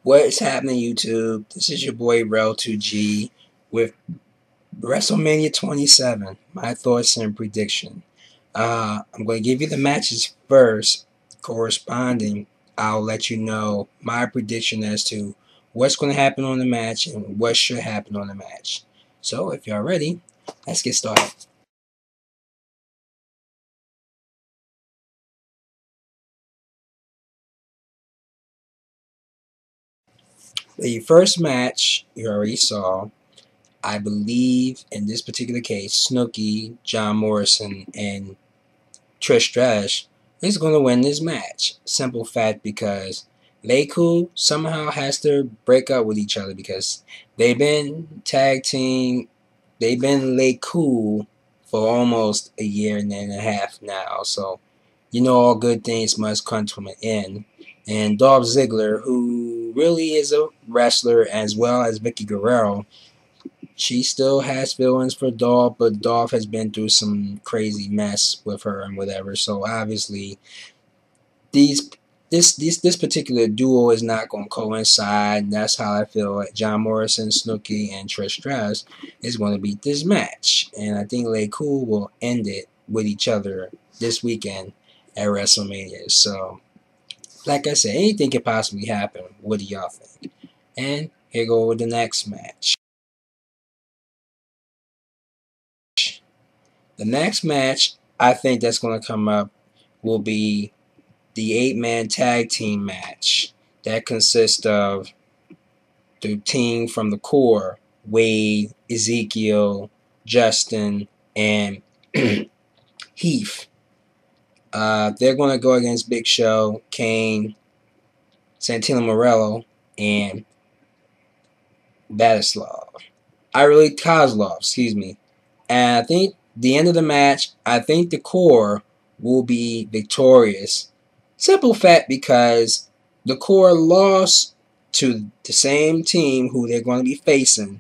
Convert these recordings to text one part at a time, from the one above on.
What's happening, YouTube? This is your boy Rel2G with Wrestlemania 27. My thoughts and prediction. I'm going to give you the matches first. Corresponding, I'll let you know my prediction as to what's going to happen on the match and what should happen on the match. So, if y'all ready, let's get started. The first match you already saw. I believe in this particular case, Snooki, John Morrison, and Trish Stratus is going to win this match. Simple fact, because they cool somehow has to break up with each other because they've been tag team, they've been late cool for almost a year and a half now. So, you know, all good things must come to an end. And Dolph Ziggler, who really is a wrestler, as well as Vicky Guerrero, she still has feelings for Dolph, but Dolph has been through some crazy mess with her and whatever. So obviously, this particular duo is not going to coincide. And that's how I feel like John Morrison, Snooki, and Trish Stratus is going to beat this match. And I think Lay Cool will end it with each other this weekend at WrestleMania. So, like I said, anything could possibly happen. What do y'all think? And here go with the next match. The next match I think that's going to come up will be the 8-man tag team match. That consists of the team from the core, Wade, Ezekiel, Justin, and Heath. They're going to go against Big Show, Kane, Santino Marella, and Kozlov, excuse me. And I think the end of the match, I think the core will be victorious. Simple fact, because the core lost to the same team who they're going to be facing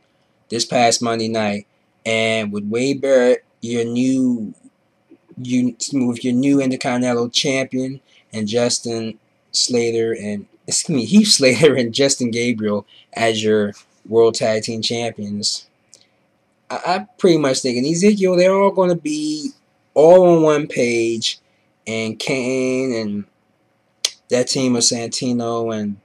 this past Monday night. And with Wade Barrett, your new Intercontinental Champion, and Heath Slater and Justin Gabriel as your World Tag Team Champions. I'm pretty much thinking Ezekiel, they're all going to be all on one page, and Kane and that team of Santino and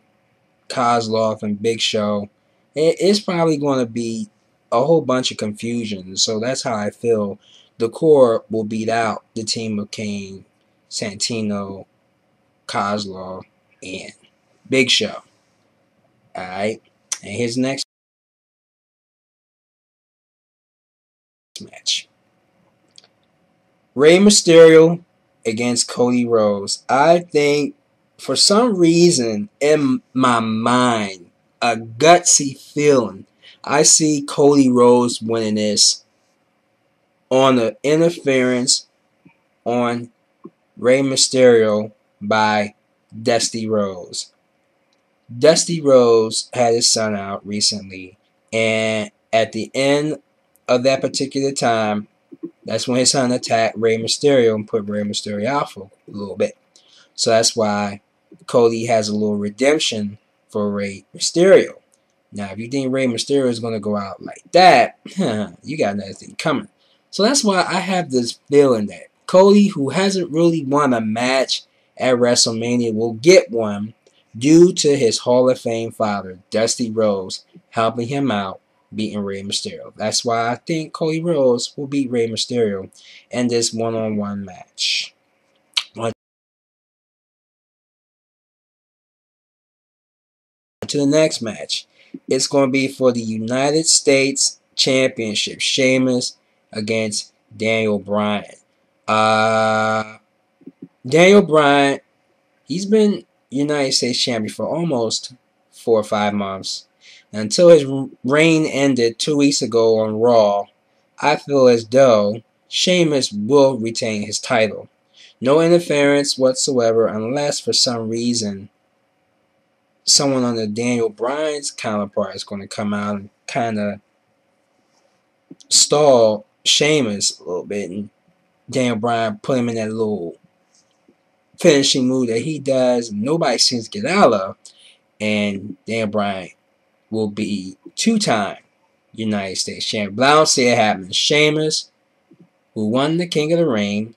Kozlov and Big Show, it's probably going to be a whole bunch of confusion. So that's how I feel. The core will beat out the team of Kane, Santino, Kozlov, and Big Show. Alright, and here's the next match. Rey Mysterio against Cody Rhodes. I think, for some reason, in my mind, a gutsy feeling, I see Cody Rhodes winning this on the interference on Rey Mysterio by Dusty Rhodes. Dusty Rhodes had his son out recently, and at the end of that particular time, that's when his son attacked Rey Mysterio and put Rey Mysterio out for a little bit. So that's why Cody has a little redemption for Rey Mysterio. Now, if you think Rey Mysterio is going to go out like that, you got another thing coming. So that's why I have this feeling that Cody, who hasn't really won a match at WrestleMania, will get one due to his Hall of Fame father, Dusty Rhodes, helping him out, beating Rey Mysterio. That's why I think Cody Rhodes will beat Rey Mysterio in this one-on-one match. On to the next match. It's going to be for the United States Championship. Sheamus against Daniel Bryan. Daniel Bryan, he's been United States Champion for almost 4 or 5 months. Until his reign ended 2 weeks ago on Raw, I feel as though Sheamus will retain his title. No interference whatsoever, unless for some reason someone under Daniel Bryan's counterpart is going to come out and kind of stall Sheamus a little bit, and Daniel Bryan put him in that little finishing move that he does and nobody seems to get out of. and Daniel Bryan will be two-time United States champion. But I don't see it happening. Sheamus, who won the King of the Ring,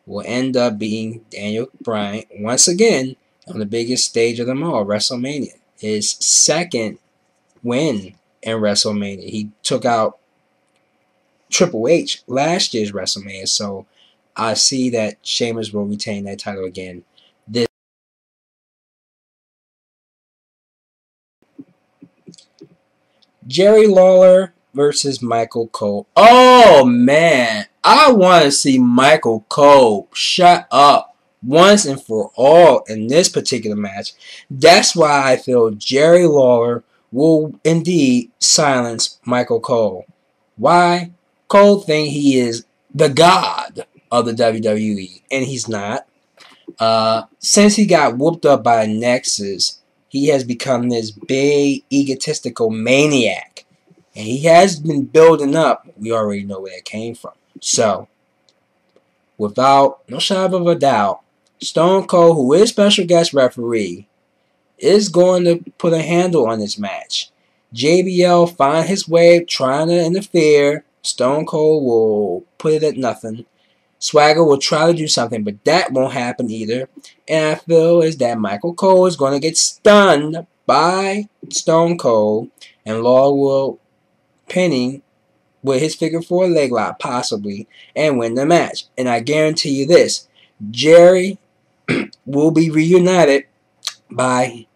will end up beating Daniel Bryan once again on the biggest stage of them all, WrestleMania. His second win in WrestleMania. He took out Triple H last year's WrestleMania, so I see that Sheamus will retain that title again. Jerry Lawler versus Michael Cole. Oh man, I want to see Michael Cole shut up once and for all in this particular match. That's why I feel Jerry Lawler will indeed silence Michael Cole. Why? Cole thinks he is the god of the WWE, and he's not. Since he got whooped up by Nexus, he has become this big egotistical maniac. And he has been building up. We already know where that came from. So, without no shadow of a doubt, Stone Cold, who is special guest referee, is going to put a handle on this match. JBL find his way trying to interfere. Stone Cold will put it at nothing. Swagger will try to do something, but that won't happen either. And I feel is that Michael Cole is going to get stunned by Stone Cold, and Lawler will pinning with his figure four leg lock possibly and win the match. And I guarantee you this, Jerry will be reunited by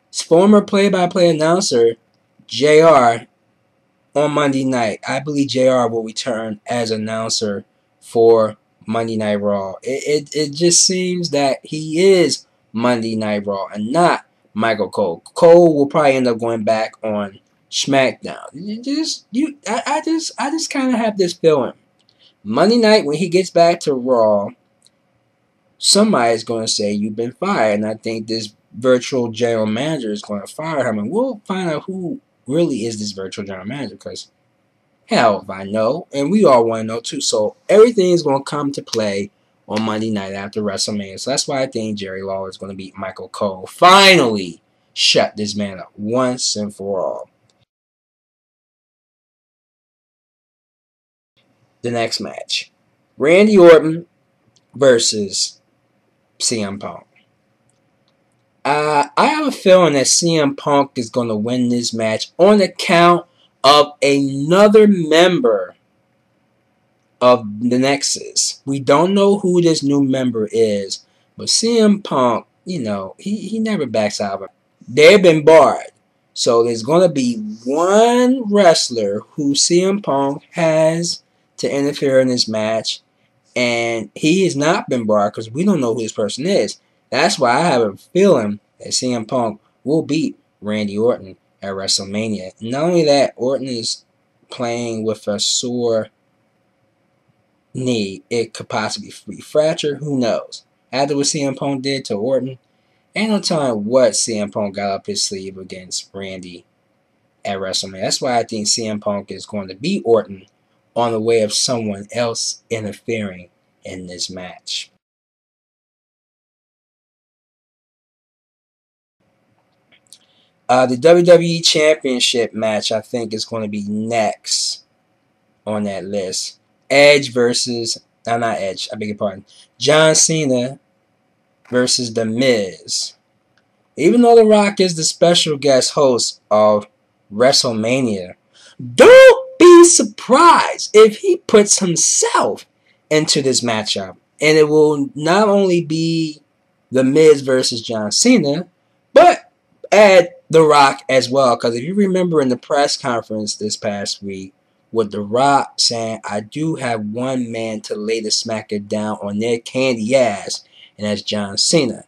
his former play-by-play announcer JR on Monday night. I believe JR will return as announcer for Monday Night Raw. It just seems that he is Monday Night Raw and not Michael Cole. Cole will probably end up going back on SmackDown. I just kind of have this feeling. Monday night when he gets back to Raw, somebody's going to say you've been fired, and I think this virtual general manager is going to fire him, and we'll find out who really is this virtual general manager, because hell if I know, and we all want to know too. So everything is going to come to play on Monday night after WrestleMania. So that's why I think Jerry Lawler is going to beat Michael Cole. Finally shut this man up once and for all. The next match, Randy Orton versus CM Punk. I have a feeling that CM Punk is going to win this match on account of another member of the Nexus. We don't know who this new member is, but CM Punk, you know, he never backs out of it. They've been barred. So there's going to be one wrestler who CM Punk has to interfere in this match, and he has not been barred because we don't know who this person is. That's why I have a feeling that CM Punk will beat Randy Orton at WrestleMania. Not only that, Orton is playing with a sore knee. It could possibly be fracture. Who knows? After what CM Punk did to Orton, ain't no telling what CM Punk got up his sleeve against Randy at WrestleMania. That's why I think CM Punk is going to beat Orton on the way of someone else interfering in this match. The WWE Championship match, I think, is going to be next on that list. Edge versus, no, not Edge, I beg your pardon. John Cena versus The Miz. Even though The Rock is the special guest host of WrestleMania, don't be surprised if he puts himself into this matchup. And it will not only be The Miz versus John Cena, but add The Rock as well. Because if you remember in the press conference this past week, with The Rock saying, I do have one man to lay the smacker down on their candy ass, and that's John Cena.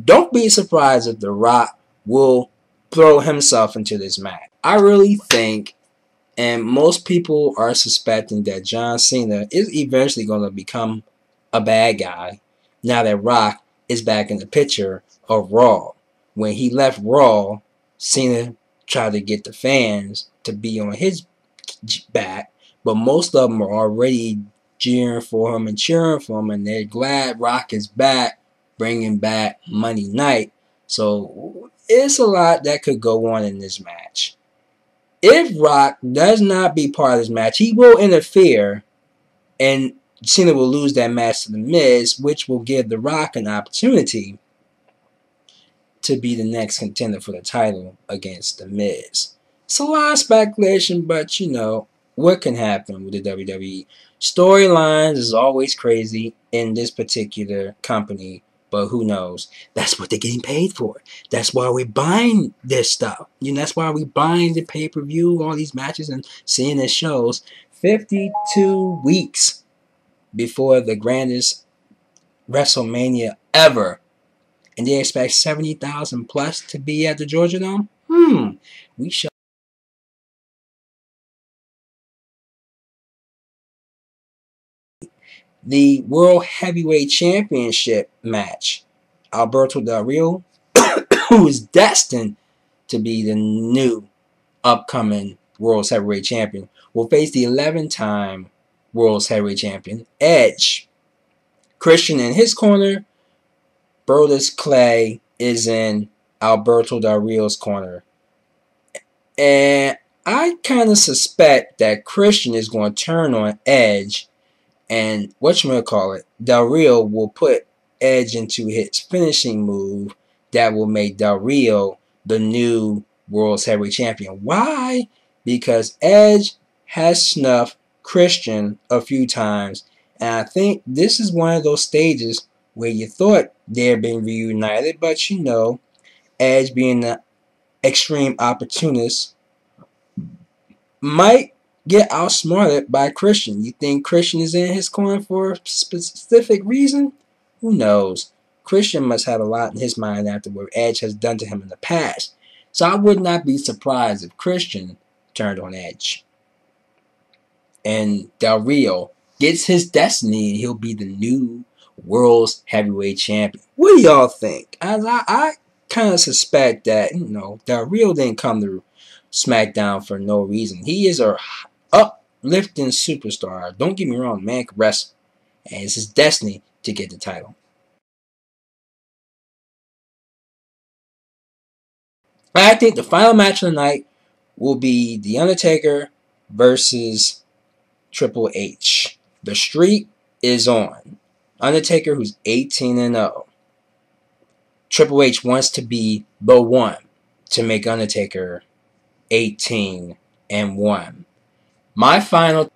Don't be surprised if The Rock will throw himself into this match. I really think, and most people are suspecting, that John Cena is eventually going to become a bad guy now that Rock is back in the picture of Raw. When he left Raw, Cena tried to get the fans to be on his back, but most of them are already cheering for him and cheering for him, and they're glad Rock is back, bringing back Monday Night. So it's a lot that could go on in this match. If Rock does not be part of this match, he will interfere, and Cena will lose that match to The Miz, which will give The Rock an opportunity to be the next contender for the title against The Miz. It's a lot of speculation, but you know, what can happen with the WWE? Storylines is always crazy in this particular company, but who knows? That's what they're getting paid for. That's why we're buying this stuff. You know, that's why we're buying the pay-per-view, all these matches, and seeing the shows 52 weeks before the grandest WrestleMania ever. And they expect 70,000 plus to be at the Georgia Dome? We shall. The World Heavyweight Championship match. Alberto Del Rio, who is destined to be the new upcoming World Heavyweight Champion, will face the 11-time World Heavyweight Champion, Edge. Christian in his corner. Brodus Clay is in Alberto Del Rio's corner. And I kind of suspect that Christian is going to turn on Edge, and Del Rio will put Edge into his finishing move that will make Del Rio the new World Heavyweight Champion. Why? Because Edge has snuffed Christian a few times, and I think this is one of those stages where you thought they'd been reunited, but you know, Edge being the extreme opportunist might get outsmarted by Christian. You think Christian is in his corner for a specific reason? Who knows? Christian must have a lot in his mind after what Edge has done to him in the past. So I would not be surprised if Christian turned on Edge. And Del Rio gets his destiny and he'll be the new World's Heavyweight Champion. What do y'all think? I kind of suspect that, you know, Del Rio didn't come to SmackDown for no reason. He is a uplifting superstar. Don't get me wrong, man can wrestle. And it's his destiny to get the title. I think the final match of the night will be The Undertaker versus Triple H. The streak is on. Undertaker, who's 18-0. Triple H wants to be the one to make Undertaker 18-1. My final,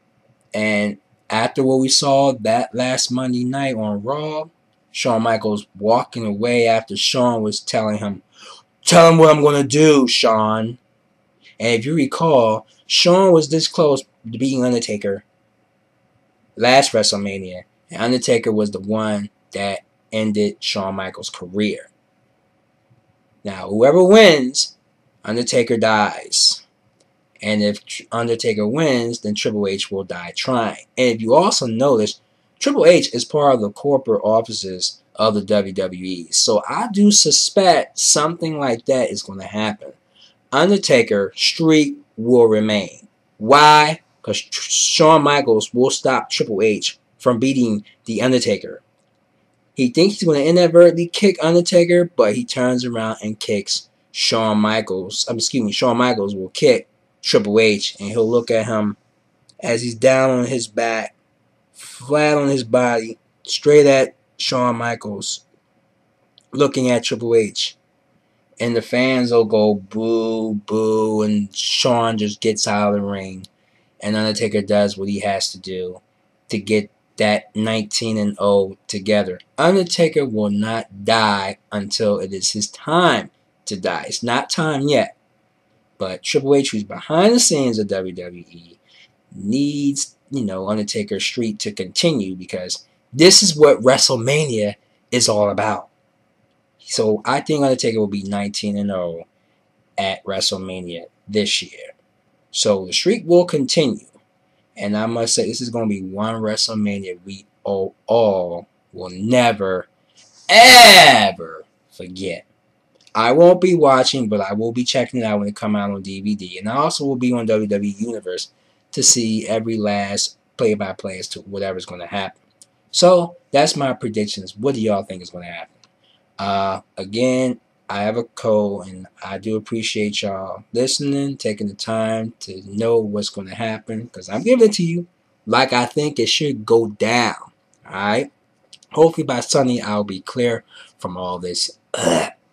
and after what we saw that last Monday night on Raw, Shawn Michaels walking away after Shawn was telling him, "Tell him what I'm going to do, Shawn." And if you recall, Shawn was this close to beating Undertaker last WrestleMania, and Undertaker was the one that ended Shawn Michaels' career. Now, whoever wins, Undertaker dies. And if Undertaker wins, then Triple H will die trying. And if you also notice, Triple H is part of the corporate offices of the WWE. So I do suspect something like that is going to happen. Undertaker streak will remain. Why? Because Shawn Michaels will stop Triple H from beating The Undertaker. He thinks he's going to inadvertently kick Undertaker, but he turns around and kicks Shawn Michaels. Shawn Michaels will kick Triple H, and he'll look at him as he's down on his back, flat on his body, straight at Shawn Michaels, looking at Triple H. And the fans will go boo, boo, and Shawn just gets out of the ring. And Undertaker does what he has to do to get that 19-0 together. Undertaker will not die until it is his time to die. It's not time yet. But Triple H, who's behind the scenes of WWE, needs, Undertaker's streak to continue, because this is what WrestleMania is all about. So I think Undertaker will be 19-0 at WrestleMania this year. So the streak will continue. And I must say, this is going to be one WrestleMania we all will never, ever forget. I won't be watching, but I will be checking it out when it comes out on DVD. And I also will be on WWE Universe to see every last play-by-play as to whatever's going to happen. So, that's my predictions. What do y'all think is going to happen? Again, I have a cold, and I do appreciate y'all listening, taking the time to know what's going to happen, because I'm giving it to you like I think it should go down. Alright? Hopefully by Sunday I'll be clear from all this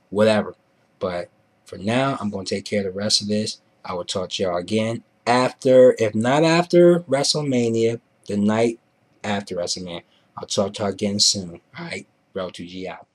whatever. But for now, I'm going to take care of the rest of this. I will talk to y'all again after, if not after WrestleMania, the night after WrestleMania. I'll talk to y'all again soon. Alright? Bro 2G out.